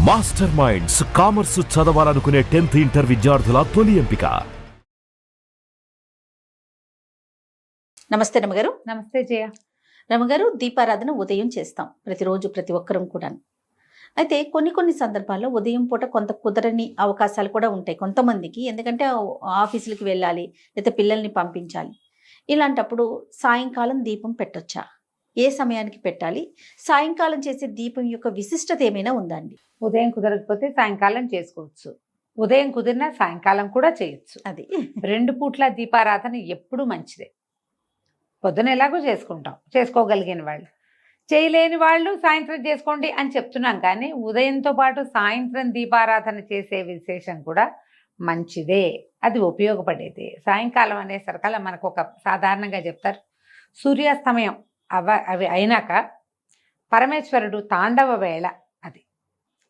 Master minds commerce చదవాలనుకునే 10th inter విద్యార్థుల తొలి ఎంపిక. నమస్తే రమగారు. నమస్తే జయ. రమగారు, దీపారాధన ఉదయం చేస్తాం ప్రతిరోజు, ప్రతి ఒక్కరం కూడా. అయితే కొన్ని సందర్భాల్లో ఉదయం పూట కొంత కుదరని అవకాశాలు కూడా ఉంటాయి కొంతమందికి. ఎందుకంటే ఆఫీసులకి వెళ్ళాలి, లేదా పిల్లల్ని పంపించాలి. ఇలాంటప్పుడు సాయంకాలం దీపం పెట్టొచ్చా? ఏ సమయానికి పెట్టాలి? సాయంకాలం చేసే దీపం యొక్క విశిష్టత ఏమైనా ఉందా అండి? ఉదయం కుదరకపోతే సాయంకాలం చేసుకోవచ్చు, ఉదయం కుదిరినా సాయంకాలం కూడా చేయొచ్చు. అది 2 పూట్ల దీపారాధన ఎప్పుడు మంచిదే. పొద్దున ఎలాగో చేసుకుంటాం, చేసుకోగలిగిన వాళ్ళు. చేయలేని వాళ్ళు సాయంత్రం చేసుకోండి అని చెప్తున్నాం, కానీ ఉదయంతో పాటు సాయంత్రం దీపారాధన చేసే విశేషం కూడా మంచిదే, అది ఉపయోగపడేది. సాయంకాలం అనేసరికల్లా మనకు ఒక సాధారణంగా చెప్తారు, సూర్యాస్తమయం అవి అయినాక పరమేశ్వరుడు తాండవ వేళ అది.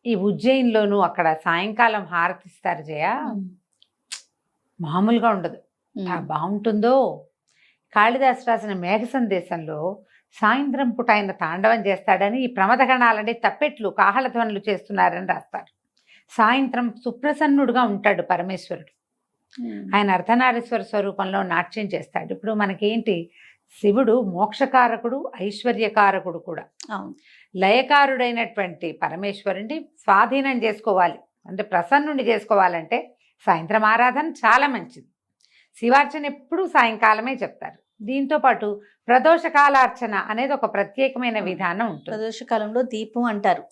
ఈ ఉజ్జయిన్లోనూ అక్కడ సాయంకాలం హారతిస్తారు జయ, మామూలుగా ఉండదు. బాగుంటుందో. కాళిదాసు రాసిన మేఘ సందేశంలో సాయంత్రం పూట ఆయన తాండవం చేస్తాడని, ఈ ప్రమదగణాలని తప్పెట్లు కాహళధ్వనులు చేస్తున్నారని రాస్తారు. సాయంత్రం సుప్రసన్నుడుగా ఉంటాడు పరమేశ్వరుడు. ఆయన అర్ధనారీశ్వర స్వరూపంలో నాట్యం చేస్తాడు. ఇప్పుడు మనకేంటి, శివుడు మోక్షకారకుడు, ఐశ్వర్యకారకుడు కూడా. లయకారుడైనటువంటి పరమేశ్వరుని స్వాధీనం చేసుకోవాలి అంటే, ప్రసన్నుని చేసుకోవాలంటే సాయంత్రం ఆరాధన చాలా మంచిది. శివార్చన ఎప్పుడూ సాయంకాలమే చెప్తారు. దీంతో పాటు ప్రదోషకాలార్చన అనేది ఒక ప్రత్యేకమైన విధానం ఉంటుంది. ప్రదోషకాలంలో దీపం అంటారు.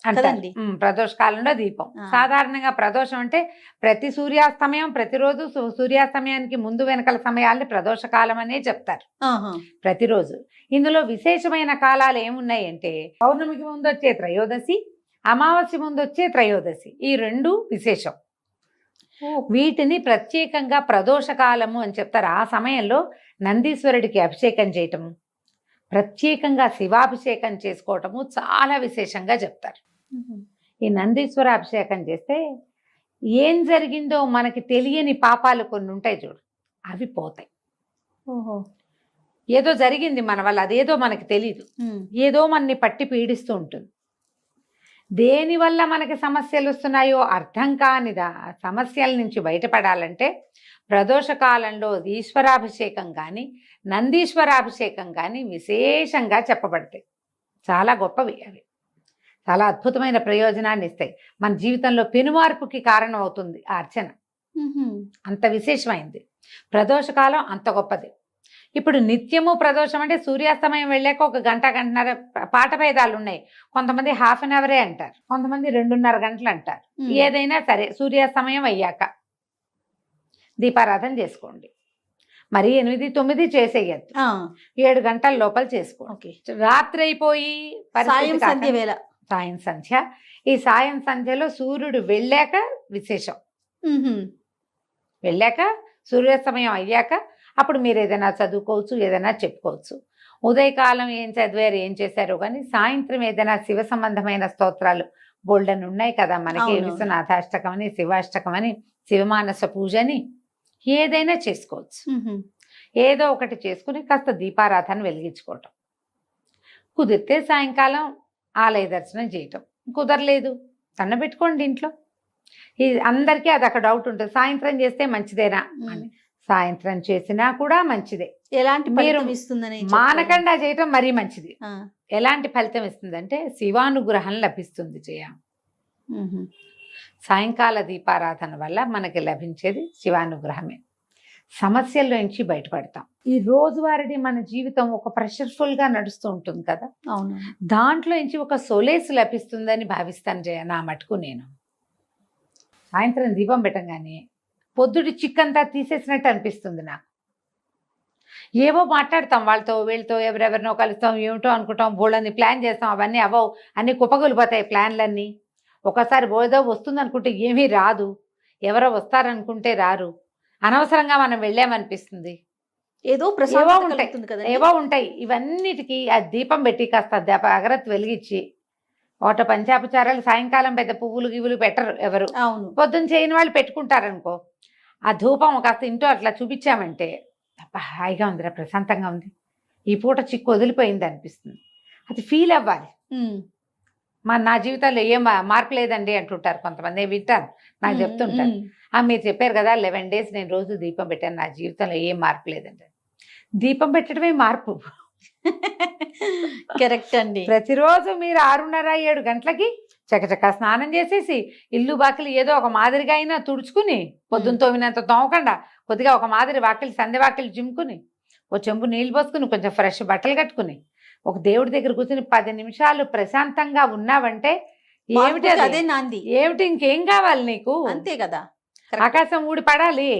ప్రదోషకాలంలో దీపం. సాధారణంగా ప్రదోషం అంటే ప్రతి సూర్యాస్తమయం, ప్రతిరోజు సూర్యాస్తమయానికి ముందు వెనకల సమయాల్ని ప్రదోషకాలం అనే చెప్తారు ప్రతిరోజు. ఇందులో విశేషమైన కాలాలు ఏమున్నాయి అంటే, పౌర్ణమికి ముందు వచ్చే త్రయోదశి, అమావాస్య ముందు వచ్చే త్రయోదశి, ఈ 2 విశేషం. వీటిని ప్రత్యేకంగా ప్రదోషకాలము అని చెప్తారు. ఆ సమయంలో నందీశ్వరుడికి అభిషేకం చేయటము, ప్రత్యేకంగా శివాభిషేకం చేసుకోవటము చాలా విశేషంగా చెప్తారు. ఈ నందీశ్వర అభిషేకం చేస్తే ఏం జరిగిందో మనకి తెలియని పాపాలు కొన్ని ఉంటాయి చూడు, అవి పోతాయి. ఏదో జరిగింది మన వల్ల, అదేదో మనకి తెలీదు, ఏదో మనని పట్టి పీడిస్తూ ఉంటుంది. దేనివల్ల మనకి సమస్యలు వస్తున్నాయో అర్థం కానిదా సమస్యల నుంచి బయటపడాలంటే ప్రదోషకాలంలో ఈశ్వరాభిషేకం కానీ నందీశ్వరాభిషేకం కానీ విశేషంగా చెప్పబడతాయి. చాలా గొప్పవి అవి, చాలా అద్భుతమైన ప్రయోజనాన్ని ఇస్తాయి. మన జీవితంలో పెనుమార్పుకి కారణం అవుతుంది ఆ అర్చన. అంత విశేషమైంది ప్రదోషకాలం, అంత గొప్పది. ఇప్పుడు నిత్యము ప్రదోషం అంటే సూర్యాస్తమయం వెళ్ళాక 1 గంట, గంటన్నర పాట భేదాలు ఉన్నాయి. కొంతమంది ½ అన్ అవరే అంటారు, కొంతమంది 2.5 గంటలు అంటారు. ఏదైనా సరే సూర్యాస్తమయం అయ్యాక దీపారాధన చేసుకోండి. మరి 8, 9 చేసేయద్దు, 7 గంటల లోపల చేసుకోండి. రాత్రి అయిపోయి సాయం సంధ్య, ఈ సాయం సంధ్యలో సూర్యుడు వెళ్ళాక విశేషం. వెళ్ళాక సూర్యాస్తమయం అయ్యాక అప్పుడు మీరు ఏదైనా చదువుకోవచ్చు, ఏదైనా చెప్పుకోవచ్చు. ఉదయకాలం ఏం చదివారు, ఏం చేశారో కానీ సాయంత్రం ఏదైనా శివ సంబంధమైన స్తోత్రాలు బోల్డన్ ఉన్నాయి కదా మనకి. విశ్వనాథాష్టకం అని, శివాష్టకం అని, శివమానస పూజని ఏదైనా చేసుకోవచ్చు. ఏదో ఒకటి చేసుకుని కాస్త దీపారాధన వెలిగించుకోవటం. కుదిరితే సాయంకాలం ఆలయ దర్శనం చేయటం, కుదరలేదు దండం ఇంట్లో. ఈ అందరికీ అది ఒక డౌట్ ఉంటుంది, సాయంత్రం చేస్తే మంచిదేనా అని. సాయంత్రం చేసినా కూడా మంచిదే. ఎలాంటి ఫలితం ఇస్తుందని మానకుండా చేయటం మరీ మంచిది. ఎలాంటి ఫలితం ఇస్తుందంటే శివానుగ్రహం లభిస్తుంది జయ. సాయంకాల దీపారాధన వల్ల మనకి లభించేది శివానుగ్రహమే. సమస్యల నుంచి బయటపడతాం. ఈ రోజువారీ మన జీవితం ఒక ప్రెషర్ఫుల్ గా నడుస్తూ ఉంటుంది కదా, దాంట్లో నుంచి ఒక సొలేస్ లభిస్తుందని భావిస్తాను జయ. నా మటుకు నేను సాయంత్రం దీపం పెట్టగానే పొద్దుటి చిక్కంతా తీసేసినట్టు అనిపిస్తుంది నాకు. ఏవో మాట్లాడతాం వాళ్ళతో వీళ్ళతో, ఎవరెవరినో కలుస్తాం, ఏమిటో అనుకుంటాం, బోళ్ళని ప్లాన్ చేస్తాం, అవన్నీ అవవు, అన్నీ కుప్పగొలిపోతాయి ప్లాన్లన్నీ. ఒకసారి ఏదో వస్తుంది అనుకుంటే ఏమీ రాదు, ఎవరో వస్తారనుకుంటే రారు, అనవసరంగా మనం వెళ్ళామనిపిస్తుంది. ఏదో ఏవో ఉంటాయి. ఇవన్నిటికీ ఆ దీపం పెట్టి కాస్త అగరత్తు వెలిగించి, ఒకట పంచాపచారాలు సాయంకాలం పెద్ద పువ్వులు గివ్వులు పెట్టరు ఎవరు, పొద్దున్న చేయని వాళ్ళు పెట్టుకుంటారనుకో. ఆ ధూపం కాస్త ఇంట్లో అట్లా చూపించామంటే హాయిగా ఉందిరా, ప్రశాంతంగా ఉంది, ఈ పూట చిక్కు వదిలిపోయింది అనిపిస్తుంది. అది ఫీల్ అవ్వాలి. నా జీవితంలో ఏం మార్పు లేదండి అంటుంటారు కొంతమంది, నేను వింటాను, నాకు చెప్తుంటారు. మీరు చెప్పారు కదా 11 days నేను రోజు దీపం పెట్టాను, నా జీవితంలో ఏం మార్పు లేదండి. దీపం పెట్టడమే మార్పు. కరెక్ట్ అండి. ప్రతిరోజు మీరు 6:30-7 గంటలకి చకచకా స్నానం చేసేసి ఇల్లు బాకిలి ఏదో ఒక మాదిరిగా అయినా తుడుచుకుని, పొద్దున్న తోమినంత తోమకుండా కొద్దిగా ఒక మాదిరి వాకిలి సంధ్య వాకిలి జిమ్ముకుని, ఓ చెంబు నీళ్ళు పోసుకుని, కొంచెం ఫ్రెష్ బట్టలు కట్టుకుని, ఒక దేవుడి దగ్గర కూర్చుని 10 నిమిషాలు ప్రశాంతంగా ఉన్నావంటే ఏమిటి అదే నాంది, ఏమిటి ఇంకేం కావాలి నీకు? అంతే కదా. ఆకాశం ఊడి పడాలి,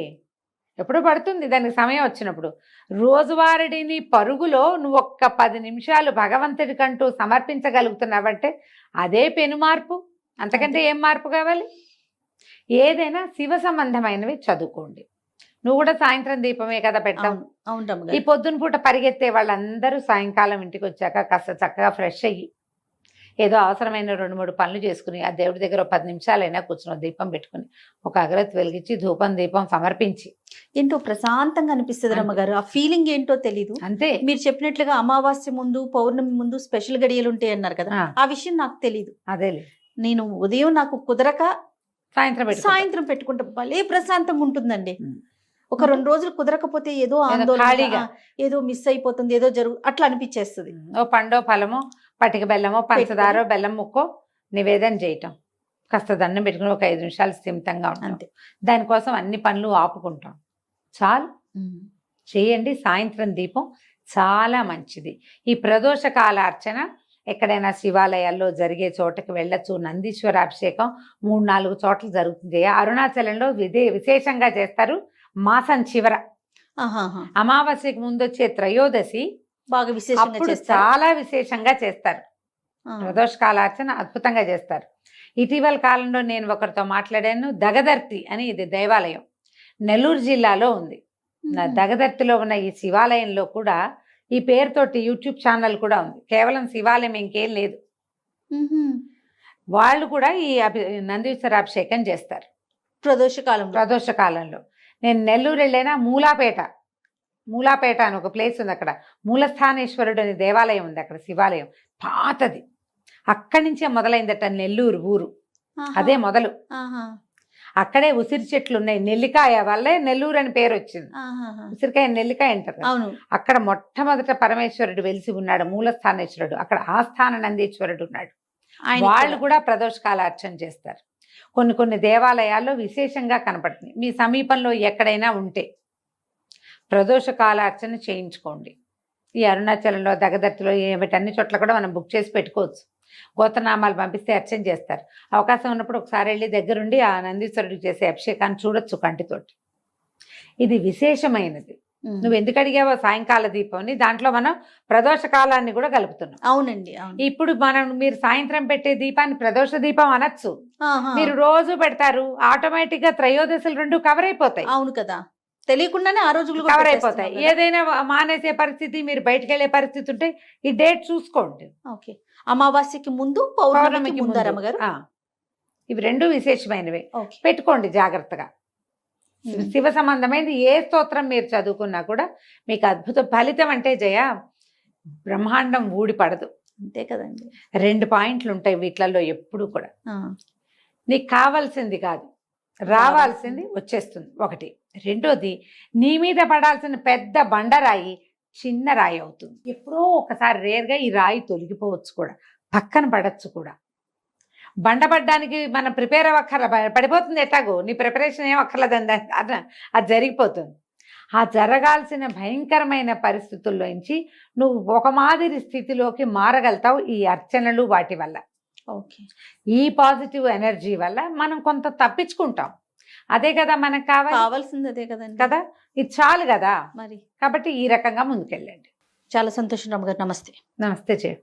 ఎప్పుడో పడుతుంది దానికి సమయం వచ్చినప్పుడు. రోజువారీని పరుగులో నువ్వు ఒక్క 10 నిమిషాలు భగవంతుడికంటూ సమర్పించగలుగుతున్నావంటే అదే పెను మార్పు. అంతకంటే ఏం మార్పు కావాలి? ఏదైనా శివ సంబంధమైనవి చదువుకోండి. నువ్వు కూడా సాయంత్రం దీపమే కదా పెట్టావు. ఈ పొద్దున పూట పరిగెత్తే వాళ్ళందరూ సాయంకాలం ఇంటికి వచ్చాక కాస్త చక్కగా ఫ్రెష్ అయ్యి ఏదో అవసరమైన 2-3 పనులు చేసుకుని ఆ దేవుడి దగ్గర 10 నిమిషాలైనా కూర్చుని దీపం పెట్టుకుని ఒక అగరత్తి వెలిగించి ధూపం దీపం సమర్పించి ఏంటో ప్రశాంతంగా అనిపిస్తుంది రమ్మగారు. ఆ ఫీలింగ్ ఏంటో తెలీదు. అంతే. మీరు చెప్పినట్లుగా అమావాస్య ముందు పౌర్ణమి ముందు స్పెషల్ గడియలు ఉంటాయి అన్నారు కదా, ఆ విషయం నాకు తెలీదు. అదేలే, నేను ఉదయం నాకు కుదరక సాయంత్రం పెట్టుకుంటా భలే ప్రశాంతంగా ఉంటుందండి. ఒక 2 రోజులు కుదరకపోతే ఏదో ఆందోళన, ఏదో మిస్ అయిపోతుంది, ఏదో అట్లా అనిపించేస్తుంది. ఓ పండో ఫలమో పటిక బెల్లమో పంచదారో బెల్లం ముక్కో నివేదన చేయటం, కాస్త దండం పెట్టుకుని ఒక 5 నిమిషాలు స్థిమితంగా ఉంటాం. దానికోసం అన్ని పనులు ఆపుకుంటాం. చాలు, చేయండి. సాయంత్రం దీపం చాలా మంచిది. ఈ ప్రదోష కాల అర్చన ఎక్కడైనా శివాలయాల్లో జరిగే చోటకి వెళ్ళచ్చు. నందీశ్వర అభిషేకం 3-4 చోట్ల జరుగుతుంది. అరుణాచలంలో విశేషంగా చేస్తారు. మాసం చివర అమావాస్యకు ముందు వచ్చే త్రయోదశి బాగా విశేషంగా చాలా విశేషంగా చేస్తారు. ప్రదోష కాలార్చన అద్భుతంగా చేస్తారు. ఇటీవల కాలంలో నేను ఒకరితో మాట్లాడాను. దగదర్తి అని ఇది దేవాలయం నెల్లూరు జిల్లాలో ఉంది. దగదర్తిలో ఉన్న ఈ శివాలయంలో కూడా ఈ పేరుతోటి యూట్యూబ్ ఛానల్ కూడా ఉంది. కేవలం శివాలయం ఇంకేం లేదు. వాళ్ళు కూడా ఈ నందీశ్వర అభిషేకం చేస్తారు ప్రదోష కాలంలో. నేను నెల్లూరు వెళ్ళైనా మూలాపేట అని ఒక ప్లేస్ ఉంది. అక్కడ మూలస్థానేశ్వరుడు అనే దేవాలయం ఉంది. అక్కడ శివాలయం పాతది. అక్కడి నుంచే మొదలైందట నెల్లూరు ఊరు. అదే మొదలు. అక్కడే ఉసిరి చెట్లు ఉన్నాయి. నెల్లికాయ వల్లే నెల్లూరు అని పేరు వచ్చింది. ఉసిరికాయ నెల్లికాయ అంటారు. అక్కడ మొట్టమొదట పరమేశ్వరుడు వెలిసి ఉన్నాడు, మూలస్థానేశ్వరుడు. అక్కడ ఆస్థాన నందీశ్వరుడు ఉన్నాడు. వాళ్ళు కూడా ప్రదోషకాల అర్చన చేస్తారు. కొన్ని దేవాలయాల్లో విశేషంగా కనపడుతుంది. మీ సమీపంలో ఎక్కడైనా ఉంటే ప్రదోషకాల అర్చన చేయించుకోండి. ఈ అరుణాచలంలో దగదర్తిలో వీటన్ని చోట్ల కూడా మనం బుక్ చేసి పెట్టుకోవచ్చు. గోత్రనామాలు పంపిస్తే అర్చన చేస్తారు. అవకాశం ఉన్నప్పుడు ఒకసారి వెళ్ళి దగ్గరుండి ఆ నందీశ్వరుడికి చేసే అభిషేకాన్ని చూడొచ్చు కంటితోటి. ఇది విశేషమైనది. నువ్వు ఎందుకు అడిగావో సాయంకాల దీపం, దాంట్లో మనం ప్రదోష కాలాన్ని కూడా కలుపుతున్నాం. అవునండి. ఇప్పుడు మీరు సాయంత్రం పెట్టే దీపాన్ని ప్రదోష దీపం అనొచ్చు. మీరు రోజు పెడతారు, ఆటోమేటిక్ గా త్రయోదశులు 2 కవర్ అయిపోతాయి. అవును కదా, తెలియకుండానే ఆ రోజులు కవర్ అయిపోతాయి. ఏదైనా మానేసే పరిస్థితి, మీరు బయటకు వెళ్ళే పరిస్థితి ఉంటే ఈ డేట్ చూసుకోండి. ఓకే, అమావాస్యకి ముందు పౌర్ణమికి ముందు రమ్మగారు. ఇవి 2 విశేషమైనవి. పెట్టుకోండి జాగ్రత్తగా. శివ సంబంధమైనది ఏ స్తోత్రం మీరు చదువుకున్నా కూడా మీకు అద్భుత ఫలితం. అంటే జయ, బ్రహ్మాండం ఊడి పడదు. అంతే కదండి. 2 పాయింట్లు ఉంటాయి వీటిలలో ఎప్పుడు కూడా. నీకు కావాల్సింది కాదు, రావాల్సింది వచ్చేస్తుంది. 1. 2ది, నీ మీద పడాల్సిన పెద్ద బండరాయి చిన్న రాయి అవుతుంది. ఎప్పుడో ఒకసారి రేర్గా ఈ రాయి తొలగిపోవచ్చు కూడా, పక్కన పడచ్చు కూడా. బండపడ్డానికి మనం ప్రిపేర్ అవ్వక్కర్ల, పడిపోతుంది ఎట్లాగో. నీ ప్రిపరేషన్ ఏం అక్కర్లేదండి, అది జరిగిపోతుంది. ఆ జరగాల్సిన భయంకరమైన పరిస్థితుల్లోంచి నువ్వు ఒక మాదిరి స్థితిలోకి మారగలుగుతావు ఈ అర్చనలు వాటి వల్ల. ఈ పాజిటివ్ ఎనర్జీ వల్ల మనం కొంత తప్పించుకుంటాం. అదే కదా మనకు కావాల్సింది, అదే కదండి కదా. ఇది చాలు కదా మరి. కాబట్టి ఈ రకంగా ముందుకెళ్ళండి. చాలా సంతోషం రమ్మగారు. నమస్తే. నమస్తే.